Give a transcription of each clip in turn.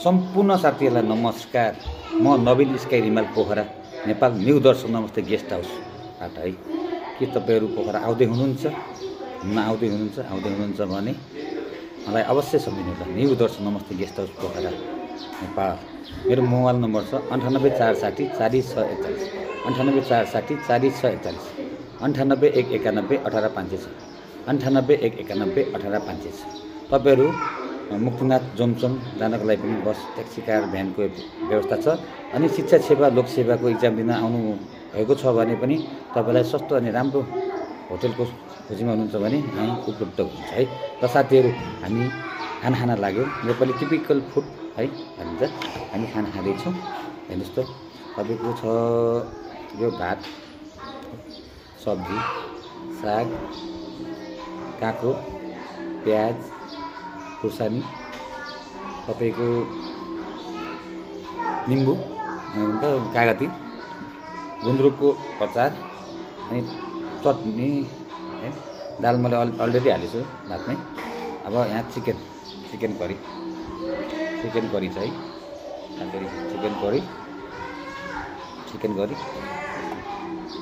सम्पूर्ण साथीहरूलाई नमस्कार। म नवीन स्काई रिमाल पोखरा नेपाल न्यू दर्शन नमस्ते गेस्ट हाउसबाट है। के तपाईहरू पोखरा आउँदै हुनुहुन्छ भने मलाई अवश्य सम्झिनु होला। न्यू दर्शन नमस्ते गेस्ट हाउस पोखरा नेपाल। मेरो मोबाइल नम्बर छ 98460 40641 98460 40641 98191 18596 98191 18596। तपाईहरू मुक्तिनाथ जोमसोम जानको लागि पनि बस ट्याक्सी कार भ्यानको व्यवस्था छ। अनि शिक्षा सेवा लोक सेवाको इक्जाम दिन आउनु भएको छ भने पनि तपाईलाई सस्तो अनि राम्रो होटलको खोजीमा हुनुहुन्छ भने यहाँ उपलब्ध हुन्छ है। र साथीहरू हामी खाना खान लाग्यो। नेपाली टिपिकल फुड है भनिन्छ। हामी खाना खाँदैछौँ। हेर्नुहोस् त तपाईँको छ यो भात सब्जी साग काँक्रो प्याज खुर्सानी तपाईँको निम्बु कागती गुन्द्रुकको अचार अनि चटनी है। दाल मैले अलरेडी हालेछु भातमै। अब यहाँ चिकन करी छ है। चिकन करी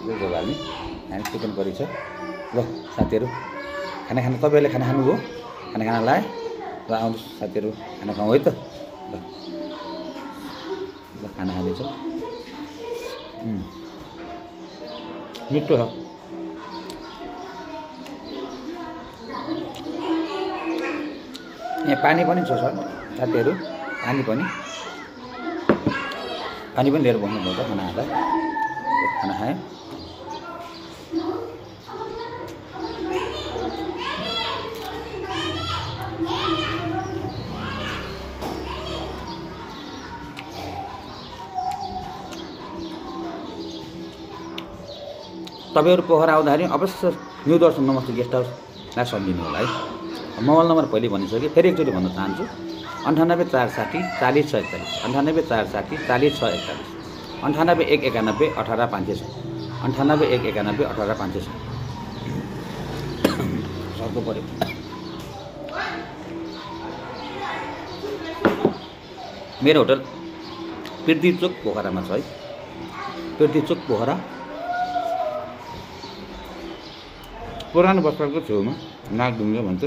यो हाल्ने यहाँ चिकन करी छ। ल साथीहरू खाना खानु तपाईँहरूले खाना खानुभयो? खाना खान लाए र आउनुहोस् साथीहरू खाना खाउँ है त। ल खाना खाँदैछौँ। मिठो छ। यहाँ पानी पनि छ साथीहरू। पानी पनि लिएर बस्नुभयो त खाना खाँदा। खाना खाएँ। तपाईँहरू पोखरा आउँदाखेरि अवश्य न्यू दर्शन नमस्ते गेस्ट हाउसलाई सम्झिनु होला है। मोबाइल नम्बर पहिले भनिसकेँ, फेरि एकचोटि भन्न चाहन्छु 98460 40641 98460 40641 98191 18596 98191 18596। सर्को पऱ्यो। मेरो होटल पृथ्वी चोक पोखरामा छ है। पृथ्वी चोक पोखरा पुरानो बस्तीको छेउमा नागढुङ्गा भन्छ।